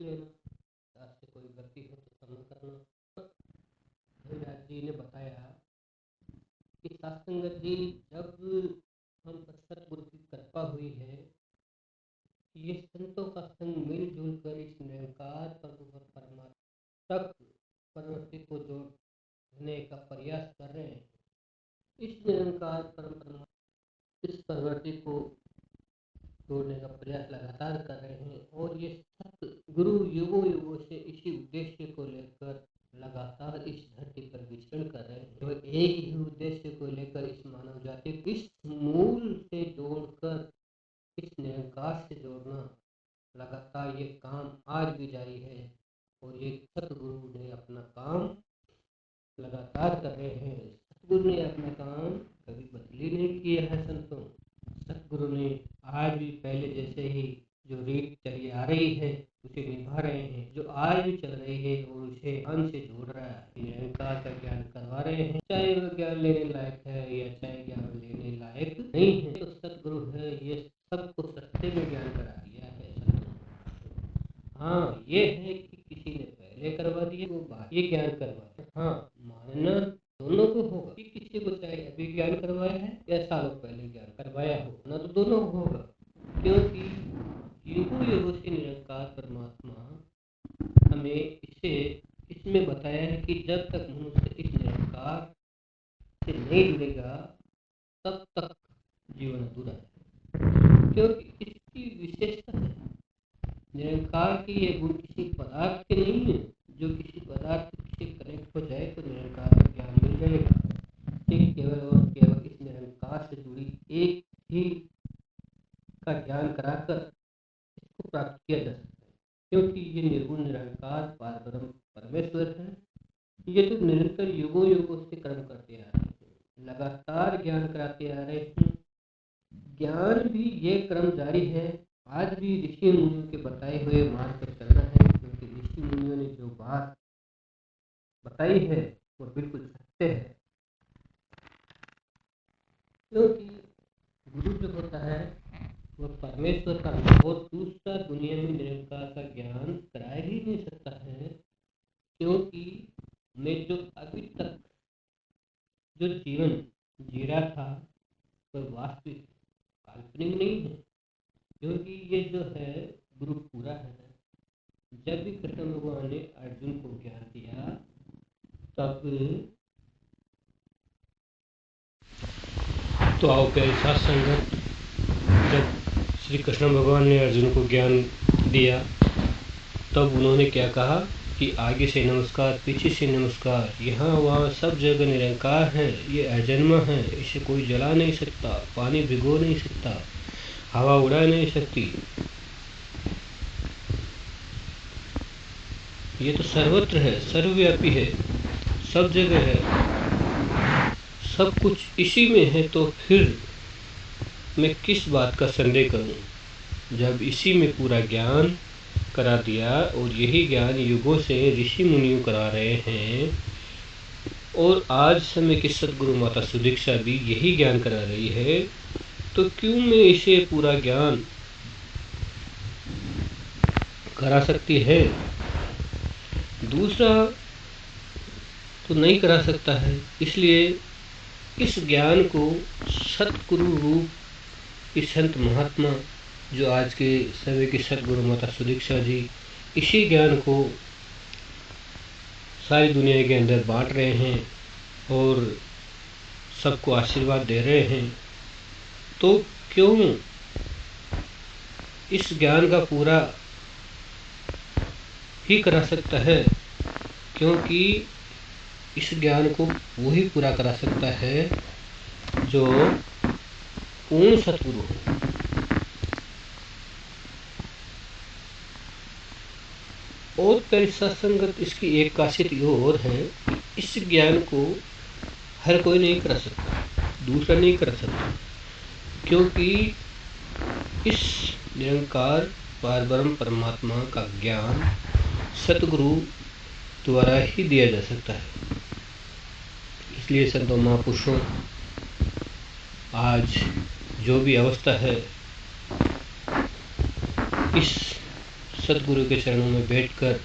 लेना, साथ से कोई गलती हो तो क्षमा करना। हरिदास जी ने बताया कि सत्संगत जी, जब हम पर सतगुरु की कृपा हुई है, ये संतों का संग मिलजुल कर इस निरंकार प्रभु और परमात्मा तक प्रवृत्ति को जोड़ने का प्रयास कर रहे हैं। इस निरंकार परम परमात्मा इस प्रवृत्ति को जोड़ने का प्रयास लगातार कर रहे हैं और ये सतगुरु युगों युगों से इसी उद्देश्य को लेकर लगातार इस धरती पर विचरण कर रहे हैं। तो एक ही उद्देश्य को लेकर इस मानव जाति को इस मूल से जोड़कर इस निरंकार से जोड़ना, लगातार ये काम आज भी जारी है और ये सतगुरु ने अपना काम लगातार कर रहे हैं। सतगुरु ने अपना काम कभी बदली नहीं किया है। संतों, सतगुरु ने आज भी पहले जैसे ही जो रीत चली आ रही है उसे निभा रहे हैं, जो आज भी चल रही है और उसे अंत से जोड़ रहा है। निरंकार का ज्ञान करवा रहे हैं, चाहे वह ज्ञान लेने लायक है या चाहे ज्ञान लेने लायक नहीं है, तो सतगुरु है, ये सबको सत्य में ज्ञान करा दिया है। हाँ, ये है कि किसी ने पहले करवा दिया, वो बाकी ज्ञान करवा दिया। हाँ, मानना दोनों को होगा कि किसी को चाहे अभी ज्ञान करवाया है या सालों पहले ज्ञान करवाया हो, ना तो दोनों होगा, क्योंकि युगों युगों से निरंकार परमात्मा हमें इसे इसमें बताया है कि जब तक मनुष्य इस निरंकार से नहीं जुड़ेगा तब तक जीवन अधूरा है, क्योंकि इसकी विशेषता है निरंकार की। ये गुण किसी पदार्थ के नहीं है, जो किसी पदार्थ से कनेक्ट हो जाए तो निरंकार का ज्ञान मिल जाएगा। ठीक केवल और केवल इस निरंकार से जुड़ी एक ही का ज्ञान कराकर इसको प्राप्त किया जा सकता है, क्योंकि ये निर्गुण निरंकार पारब्रह्म परमेश्वर है। ये तो निरंतर युगों युगों से कर्म करते आ रहे हैं, लगातार ज्ञान कराते आ रहे हैं। ज्ञान भी ये क्रम जारी है। आज भी ऋषि मुनियों के बताए हुए मार्ग पर चलना है, क्योंकि ऋषि मुनियों ने जो बात बताई है वो बिल्कुल सत्य है। क्योंकि गुरु जो होता है वह परमेश्वर का और दूसरा दुनिया में निरंकार का ज्ञान कराया ही नहीं सकता है, क्योंकि मैं जो अभी तक जो जीवन जी रहा था वह वास्तविक काल्पनिक नहीं है, क्योंकि ये जो है गुरु पूरा है। जब भी कृष्ण भगवान ने अर्जुन को ज्ञान दिया तब तो आओ प्यारे साथ संगत, जब श्री कृष्ण भगवान ने अर्जुन को ज्ञान दिया तब उन्होंने क्या कहा कि आगे से नमस्कार, पीछे से नमस्कार, यहाँ वहाँ सब जगह निरंकार है, ये अजन्मा है, इसे कोई जला नहीं सकता, पानी भिगो नहीं सकता, हवा उड़ा नहीं सकती, ये तो सर्वत्र है, सर्वव्यापी है, सब जगह है, सब कुछ इसी में है, तो फिर मैं किस बात का संदेह करूं, जब इसी में पूरा ज्ञान करा दिया और यही ज्ञान युगों से ऋषि मुनियों करा रहे हैं और आज समय की सदगुरु माता सुदीक्षा भी यही ज्ञान करा रही है, तो क्यों मैं इसे पूरा ज्ञान करा सकती है, दूसरा तो नहीं करा सकता है। इसलिए इस ज्ञान को सतगुरु रूप इस संत महात्मा जो आज के समय की सदगुरु माता सुदीक्षा जी इसी ज्ञान को सारी दुनिया के अंदर बांट रहे हैं और सबको आशीर्वाद दे रहे हैं, तो क्यों इस ज्ञान का पूरा ही करा सकता है, क्योंकि इस ज्ञान को वही पूरा करा सकता है जो पूर्ण सतगुरु है। और प्यारी सत्संगत, इसकी एक खासियत ये और है कि इस ज्ञान को हर कोई नहीं करा सकता, दूसरा नहीं करा सकता, क्योंकि इस निरंकार पारब्रह्म परमात्मा का ज्ञान सतगुरु द्वारा ही दिया जा सकता है। इसलिए संतों महापुरुषों, आज जो भी अवस्था है इस सतगुरु के चरणों में बैठकर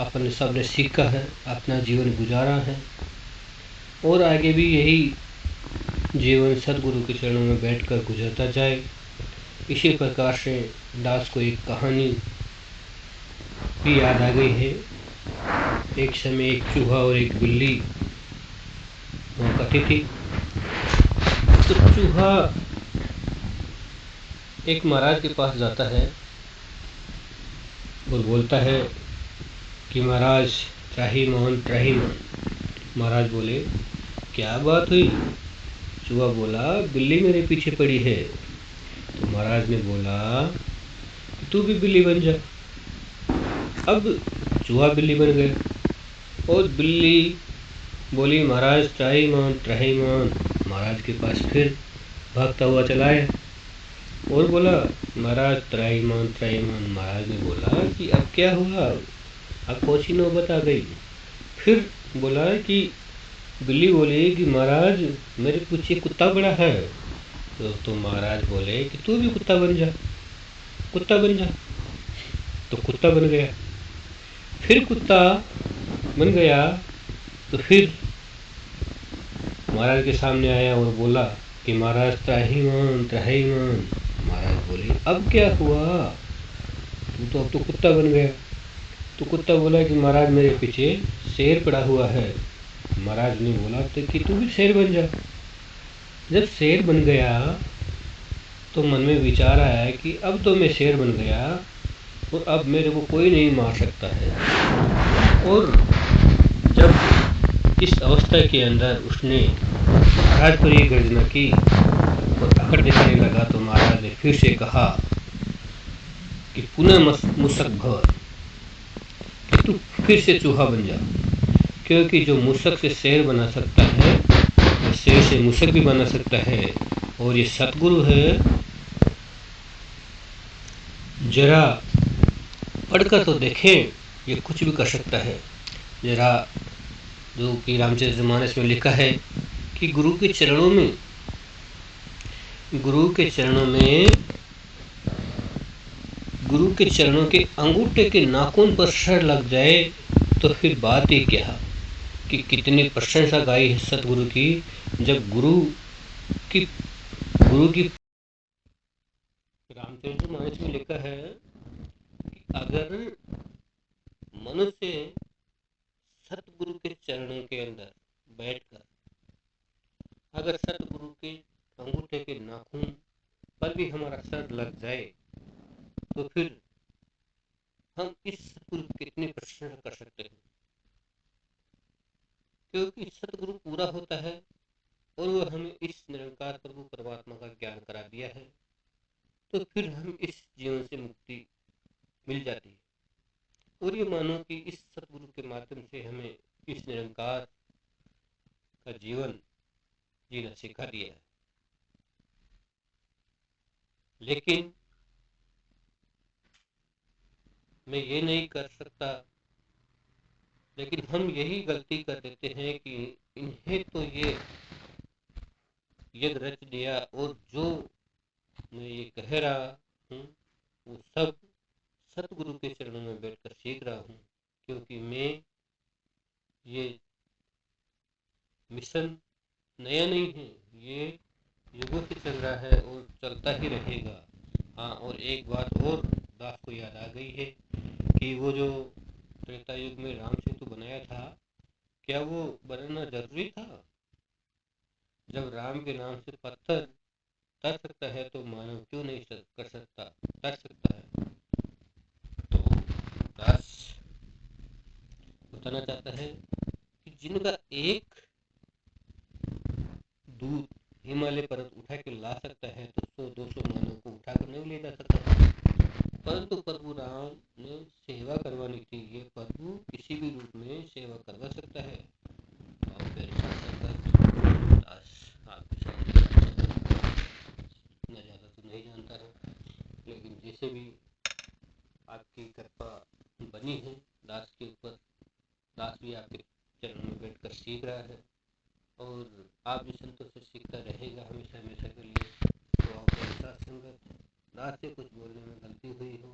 अपने सबने सीखा है, अपना जीवन गुजारा है और आगे भी यही जीवन सतगुरु के चरणों में बैठकर गुजरता जाए। इसी प्रकार से दास को एक कहानी भी याद आ गई है। एक समय एक चूहा और एक बिल्ली हुआ करती थी। तो चूहा एक महाराज के पास जाता है और बोलता है कि महाराज त्राही मान त्राही मान। महाराज बोले क्या बात हुई? चूहा बोला बिल्ली मेरे पीछे पड़ी है। तो महाराज ने बोला तू भी बिल्ली बन जा। अब चूहा बिल्ली बन गया और बिल्ली बोली महाराज त्राही मान त्राही मान। महाराज के पास फिर भागता हुआ चला आया और बोला महाराज त्राही मान त्राही मान। महाराज ने बोला कि अब क्या हुआ? अब कौन सी नौबत आ गई? फिर बोला कि बिल्ली बोली कि महाराज मेरे पीछे कुत्ता बड़ा है। तो महाराज बोले कि तू भी कुत्ता बन जा, कुत्ता बन जा। तो कुत्ता बन गया। फिर कुत्ता बन गया तो फिर महाराज के सामने आया और बोला कि महाराज त्राही मान त्राही मान। महाराज बोले अब क्या हुआ? तू तो अब तो कुत्ता बन गया। तो कुत्ता बोला कि महाराज मेरे पीछे शेर पड़ा हुआ है। महाराज ने बोला तो कि तू भी शेर बन जा। जब शेर बन गया तो मन में विचार आया कि अब तो मैं शेर बन गया और अब मेरे को कोई नहीं मार सकता है। और जब इस अवस्था के अंदर उसने महाराज पर ये गर्जना की और अकड़ दिखाने लगा तो महाराज ने फिर से कहा कि पुनः मूषक भव, कि तू फिर से चूहा बन जा। क्योंकि जो मूषक से शेर बना सकता है वो शेर से मूषक भी बना सकता है। और ये सतगुरु है, जरा पढ़कर तो देखें, ये कुछ भी कर सकता है। जरा जो कि रामचरितमानस में लिखा है कि गुरु के चरणों के अंगूठे के नाखून पर सर लग जाए तो फिर बात ही क्या कि कितनी प्रशंसा गाई है सतगुरु की। जब गुरु की रामचरितमानस में लिखा है कि अगर मनुष्य सतगुरु के चरणों के अंदर बैठकर अगर सतगुरु के अंगूठे के नाखून पर भी हमारा सर लग जाए तो फिर हम इस सतगुरु की कितनी प्रशंसा कर सकते हैं। क्योंकि सतगुरु पूरा होता है और वह हमें इस निरंकार प्रभु परमात्मा का ज्ञान करा दिया है तो फिर हम इस जीवन से मुक्ति मिल जाती है। और ये मानो कि इस सतगुरु के माध्यम से हमें इस निरंकार का जीवन जीना सिखा दिया है। लेकिन मैं ये नहीं कर सकता, लेकिन हम यही गलती कर देते हैं कि इन्हें तो ये यज्ञ रच दिया और जो मैं ये कह रहा हूँ वो सब सतगुरु के चरणों में बैठकर सीख रहा हूँ। क्योंकि मैं ये मिशन नया नहीं है, ये युगों से चल रहा है और चलता ही रहेगा। हाँ, और एक बात और दास को याद आ गई है कि वो जो त्रेता युग में राम सेतु बनाया था, क्या वो बनाना जरूरी था? जब राम के नाम से पत्थर तर सकता है तो मानव क्यों नहीं कर सकता, तर सकता है। तो दास बताना चाहता है कि जिनका एक दूध हिमालय पर्वत उठा के ला सकता है तो 100-200 मानव को उठाकर नहीं ले जा सकता। परंतु प्रभु राम ने सेवा करवानी थी, ये प्रभु किसी भी रूप में सेवा करवा सकता है। और फिर दास आपके साथ इतना ज़्यादा तो नहीं जानता है, लेकिन जैसे भी आपकी कृपा बनी है दास के ऊपर, दास भी आपके चरणों में बैठकर सीख रहा है और आप भी संतों से सीखता रहेगा हमेशा हमेशा के लिए। तो आपके साथ संगत दास से कुछ बोलने में गलती हुई हो